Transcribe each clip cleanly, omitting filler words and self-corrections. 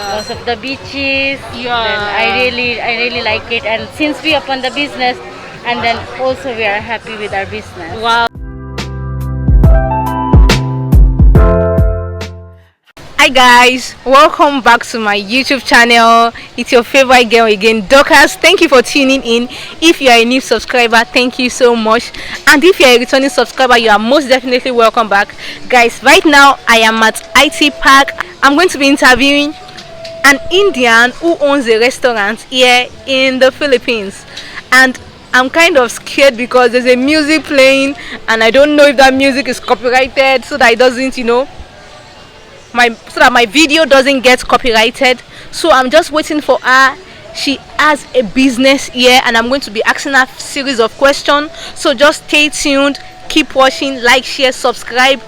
Because of the beaches. Yeah. Then I really like it. And since we opened the business, and then also we are happy with our business. Wow. Hi guys, welcome back to my YouTube channel. It's your favorite girl again, Dorcas. Thank you for tuning in. If you are a new subscriber, thank you so much. And if you are a returning subscriber, you are most definitely welcome back. Guys, right now I am at IT Park. I'm going to be interviewing an Indian who owns a restaurant here in the Philippines. And I'm kind of scared because there's a music playing and I don't know if that music is copyrighted, so that it doesn't, so that my video doesn't get copyrighted. So I'm just waiting for her. She has a business here and I'm going to be asking her a series of questions. So just stay tuned, keep watching, like, share, subscribe,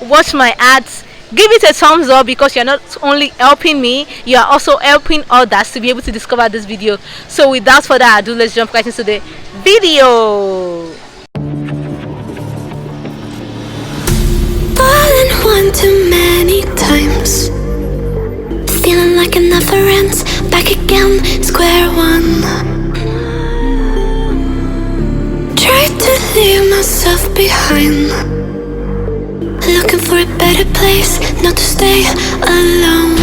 watch my ads, give it a thumbs up, because you're not only helping me, you are also helping others to be able to discover this video. So without further ado, let's jump right into the video. One too many times, feeling like it never ends. Back again, square one. Try to leave myself behind, looking for a better place, not to stay alone.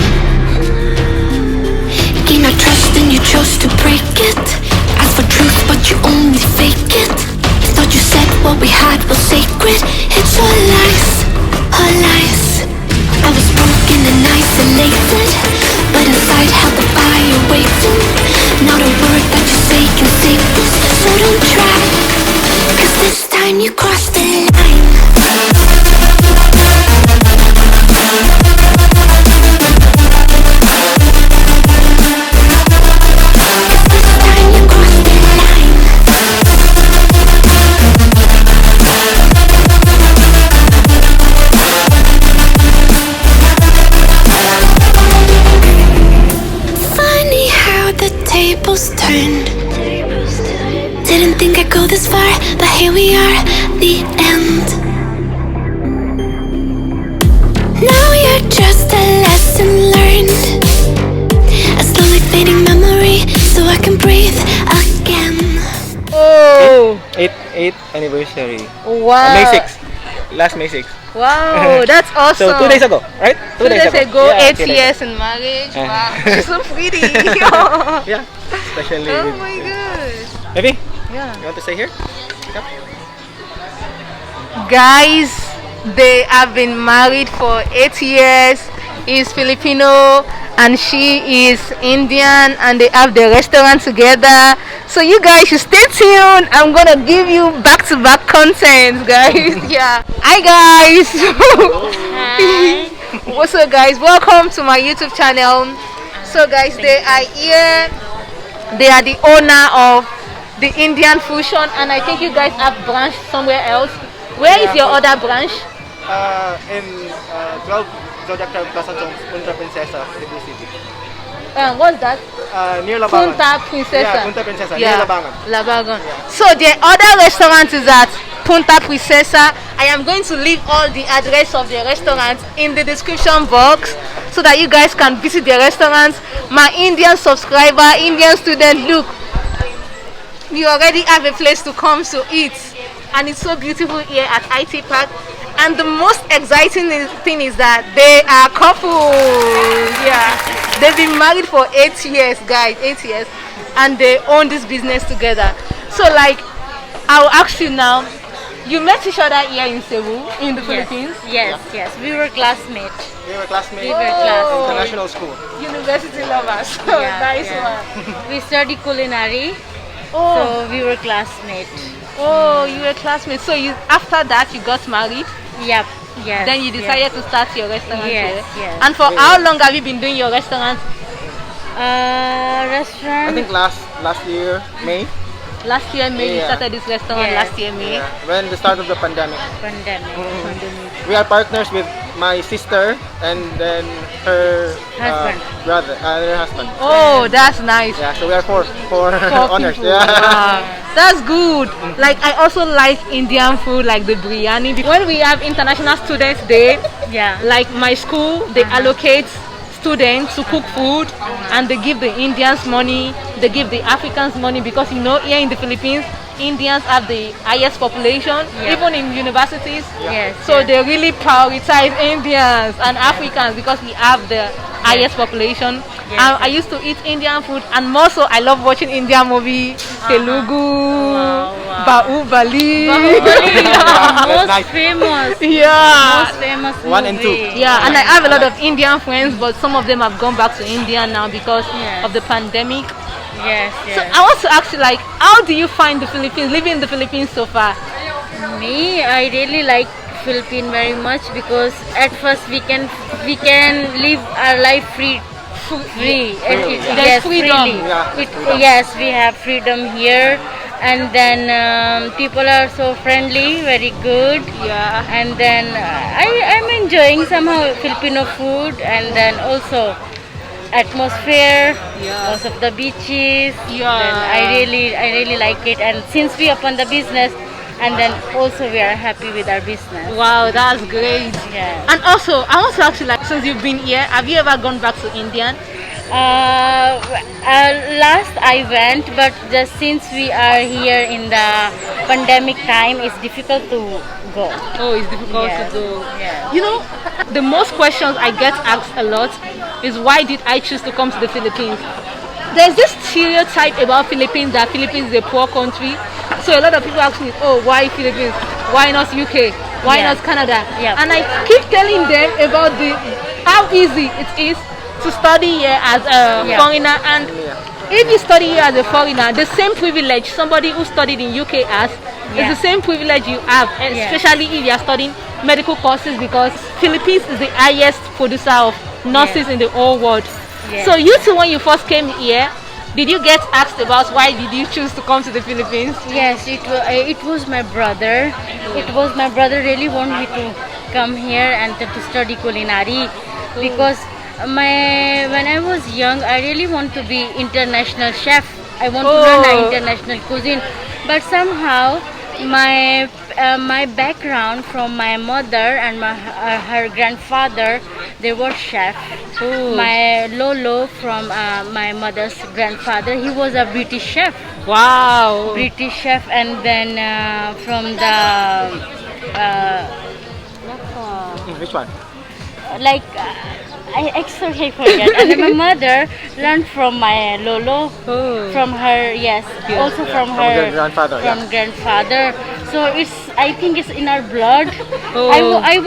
Gain our trust and you chose to break it. Ask for truth but you only fake it. Thought you said what we had was sacred. It's all lies, all lies. I was broken and isolated, but inside held the fire waiting. Not a word that you say can save this, so don't try, 'cause this time you crossed the line. Turned. Didn't think I'd go this far, but here we are, the end. Now you're just a lesson learned, a slowly fading memory, so I can breathe again. Oh, 8th anniversary. wow. May 6th. Last May 6th. Wow, that's awesome. So 2 days ago, right? 2 days ago, Yeah, 8 2 days years in marriage. Wow, she's so pretty. Yeah, especially Oh with my gosh. Maybe? Yeah. You want to stay here? Yep. Guys, they have been married for 8 years. He's Filipino and she is Indian, and they have the restaurant together. So you guys should stay tuned. I'm gonna give you back-to-back content, guys. Yeah. Hi guys. Hi. What's up guys? Welcome to my YouTube channel. So guys, they are here. They are the owner of the Indian Fusion, and I think you guys have branch somewhere else. Where is your other branch? In 12 Zodiac Club Plaza Jones, Punta Princesa, Cebu City. What's that? Near Labangan. Punta Princesa. Yeah, Punta Princesa, near Labangan. Labangan. So the other restaurant is at Punta Princesa. I am going to leave all the address of the restaurant in the description box so that you guys can visit the restaurant. My Indian subscriber, Indian student, look, we already have a place to come to eat, and it's so beautiful here at IT Park. And the most exciting thing is that they are couples. Yeah, they've been married for 8 years, guys, 8 years, and they own this business together. So like, I'll ask you now, you met each other here in Cebu, in the Philippines? Yes, yes. We were classmates. We were classmates We were classmates. international school. University lovers. Yeah, Nice yeah. one. We studied culinary, Oh, so we were classmates. oh, you were classmates. So you, after that you got married? Yep. Yes. Then you decided to start your restaurant Yes, here? yes. And for how long have you been doing your restaurant? Restaurant. I think last year, May. Last year May, you Yeah. started this restaurant. Yes. Last year May. Yeah, when the start of the pandemic. Pandemic. We are partners with my sister and then her Husband. brother, her husband. Oh, that's nice. Yeah, so we are four Four owners. people. Yeah. Wow. That's good. Like I also like Indian food, like the biryani. When we have International Students Day, Yeah. like my school, they allocate students to cook food, and they give the Indians money, they give the Africans money, because here in the Philippines, Indians have the highest population, Yeah. even in universities. Yes. So yes. they really prioritize Indians and Africans because we have the highest population. Yes. I used to eat Indian food, and more so I love watching Indian movie, Telugu, Wow, wow. Bahubali. Bahubali, That's most nice. famous. Yeah. Most famous One and two. movie. Yeah, and I have a lot of Indian friends, but some of them have gone back to India now because Yes. of the pandemic. Yes, So yes. I want to ask you, like, how do you find the Philippines, living in the Philippines so far? Me, I really like Philippines very much because at first we can live our life free. There's freedom. freely. Yeah, freedom. Yes, we have freedom here, and then people are so friendly, very good. Yeah. And then I'm enjoying somehow Filipino food, and then also atmosphere, Yeah. most of the beaches. Yeah. Then I really like it, and since we open the business, and then also we are happy with our business. Wow, that's great. Yeah. And also, I want to ask you, like, since you've been here, have you ever gone back to India? Last I went, but just since we are here in the pandemic time, it's difficult to go. Oh, it's difficult Yes. to go. Yes. You know, the most questions I get asked a lot is, why did I choose to come to the Philippines? There's this stereotype about Philippines, that Philippines is a poor country. So a lot of people ask me, oh, why Philippines? Why not UK? Why Yeah. not Canada? Yeah. And I keep telling them about how easy it is to study here as a Yeah. foreigner. And if you study here as a foreigner, the same privilege somebody who studied in UK has is Yeah. the same privilege you have, Yeah. especially if you are studying medical courses, because Philippines is the highest producer of nurses in the whole world. Yeah. So you two, when you first came here, did you get asked about why did you choose to come to the Philippines? Yes, it was my brother. It was my brother really wanted me to come here and to study culinary, because when I was young, I really want to be international chef. I want to learn Oh. international cuisine, but somehow my background from my mother and her grandfather, they were chef. Oh. My lolo from my mother's grandfather, he was a British chef. Wow. British chef, and then from the Which one? like I actually forget. And then my mother learned from my lolo, Oh. from her, yes, also from From her your grandfather, from yeah. grandfather. So I think it's in our blood. Oh. I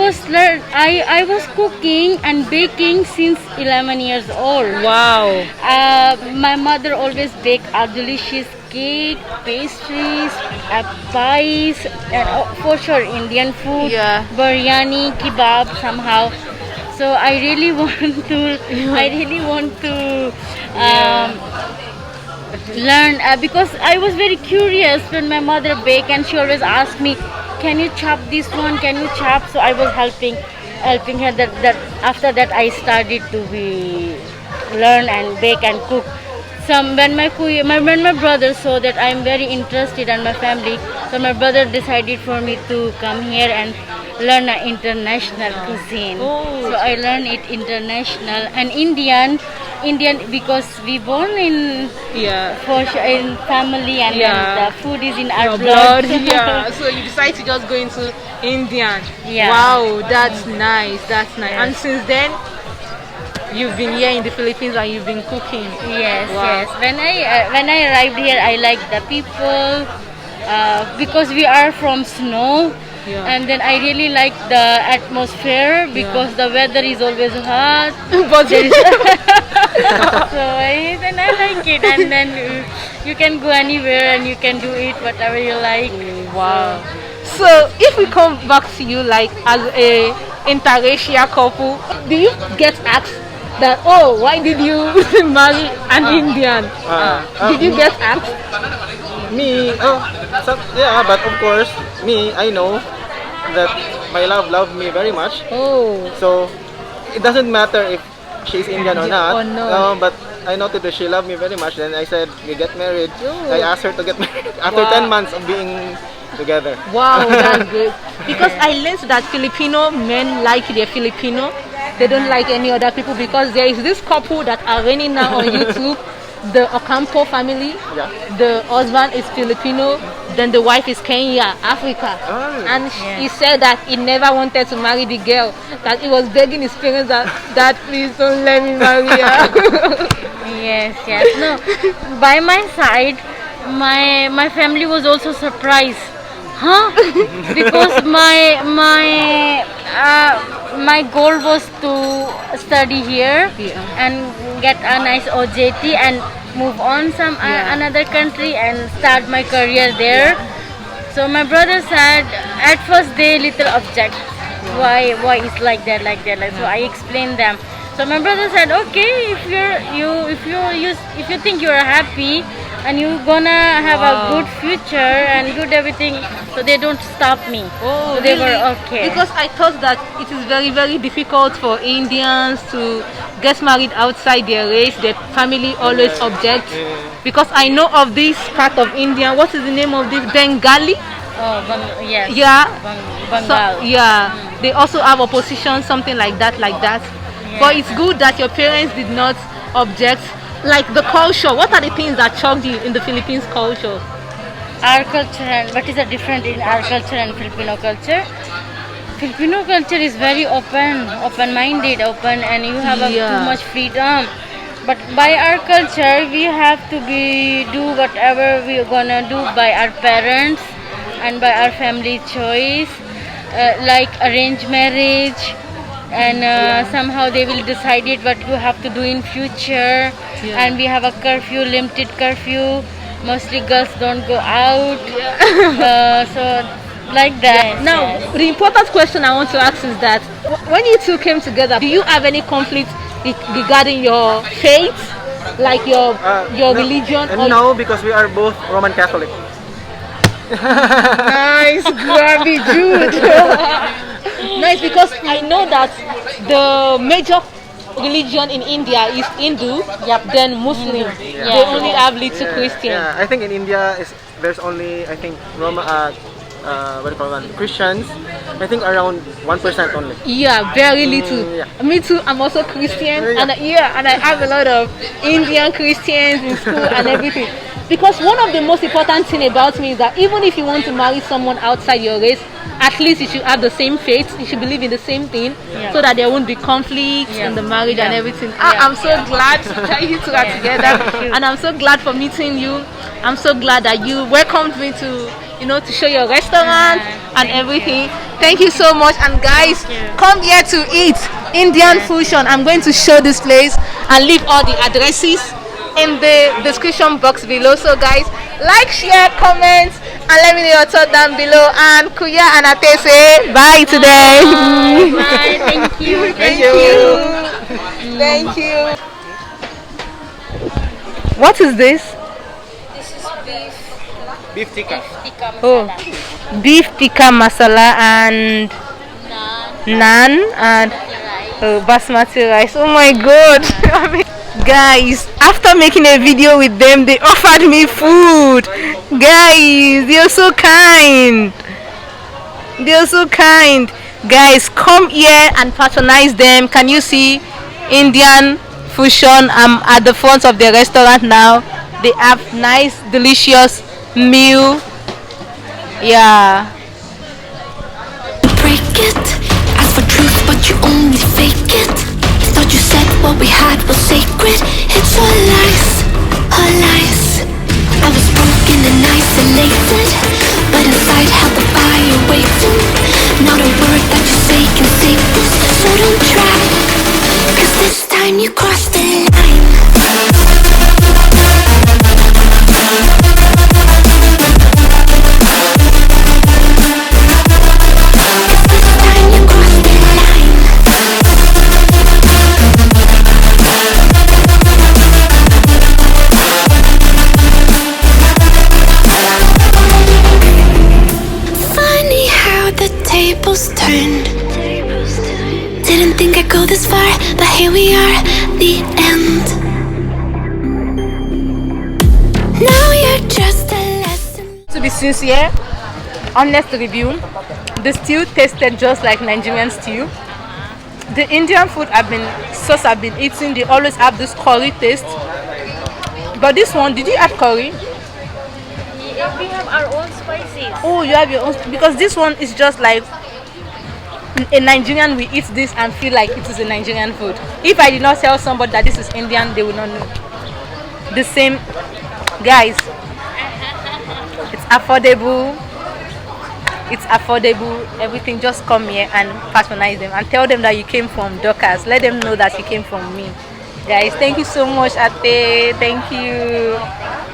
was cooking and baking since 11 years old. Wow. My mother always baked a delicious cake, pastries, pies, and for sure Indian food, Yeah. biryani, kebab somehow. So I really want to learn, because I was very curious when my mother baked, and she always asked me, "Can you chop this one? Can you chop?" So I was helping her. That after that I started to learn and bake and cook. When my brother saw that I'm very interested in my family, so my brother decided for me to come here and learn an international cuisine. Oh. So I learned it international and Indian because we born in Yeah. in family, and Yeah. then the food is in our Your blood. Yeah. So you decide to just go into Indian. Yeah. Wow, that's nice. That's nice. Yes. And since then, you've been here in the Philippines and you've been cooking. Yes, Wow. yes. When I arrived here, I like the people, because we are from snow. Yeah. And then I really like the atmosphere because the weather is always hot. But There is so then I like it, and then you can go anywhere and you can do it whatever you like. wow. So if we come back to you, like, as a interracial couple, do you get asked that, oh, why did you marry an Indian? Did you get asked? Me, yeah, but of course, I know that my love me very much. Oh. So it doesn't matter if she's Indian or not. Or no. But I noticed that she loved me very much. Then I said, we get married. Oh. I asked her to get married after Wow. 10 months of being together. Wow, that's good. Because I learned that Filipino men like their Filipino, They don't like any other people because there is this couple that are reigning now on YouTube. The Ocampo family. Yeah. The husband is Filipino. Then the wife is Kenya, Africa. Oh. And he said that he never wanted to marry the girl. That he was begging his parents that please don't let me marry her. Yes, yes. No, by my side, my family was also surprised. Huh? Because my goal was to study here and get a nice OJT and move on some another country and start my career there. So my brother said at first they little object. Why it's like that. So I explained them. So my brother said, okay, if you think you're happy and you're gonna have a good future and good everything, so they don't stop me. Oh, so they really? were okay. Because I thought that it is very, very difficult for Indians to get married outside their race. Their family always objects. Because I know of this part of India. What is the name of this? Bengali? Oh, yes. Yeah. Bengal. They also have opposition, something like that. But it's good that your parents did not object. Like the culture, what are the things that shocked you in the Philippines culture? Our culture and what is the difference in our culture and Filipino culture? Filipino culture is very open-minded, and you have too much freedom. But by our culture, we have to do whatever we're gonna do by our parents and by our family choice, like arranged marriage. And somehow they will decide it what you have to do in future. And we have a limited curfew. Mostly girls don't go out. So like that. Now, the important question I want to ask is that when you two came together, do you have any conflict regarding your faith, like your religion? No, because we are both Roman Catholic. Nice, grabby Jude. Nice, because I know that the major religion in India is Hindu, then Muslim. They only have little Christian. Yeah, I think in India there's only Christians. I think around 1% only. Yeah, very little. Me too. I'm also Christian, and I have a lot of Indian Christians in school and everything. Because one of the most important thing about me is that even if you want to marry someone outside your race, at least you should have the same faith. You should believe in the same thing, so that there won't be conflicts in the marriage and everything. I'm so glad that you two are together, and I'm so glad for meeting you. I'm so glad that you welcomed me to show your restaurant and everything. Thank you so much. And guys, come here to eat Indian fusion. I'm going to show this place and leave all the addresses in the description box below. So guys, like, share, comment, and let me know your thoughts down below. And Kuya and Ate say bye today. Bye. Thank you. Thank you. What is this? This is Beef tikka. Beef tikka masala and naan and basmati rice. Oh my god. Guys, after making a video with them, they offered me food. Guys, they're so kind. Guys, come here and patronize them. Can you see Indian fusion? I'm at the front of the restaurant now. They have nice, delicious meal. Yeah. Break it, ask for truth but you only fake it. Thought you said what we had was sacred. It's all lies, all lies. I was broken and isolated, but inside held the fire waiting. Not a word that you say can save us, so don't try, 'cause this time you crossed the line. Turned. Didn't think I'd go this far, but here we are, the end. Now you're just a lesson. To be sincere, honest review, the stew tasted just like Nigerian stew. The Indian food I've been eating, they always have this curry taste. But this one, did you add curry? We have our own spices. Oh, you have your own, because this one is just like a Nigerian. We eat this and feel like it is a Nigerian food. If I did not tell somebody that this is Indian, they would not know. The same, guys. It's affordable. It's affordable. Everything, just come here and patronize them and tell them that you came from Dorcas. Let them know that you came from me. Guys, thank you so much, Ate. Thank you.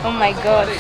Oh my gosh.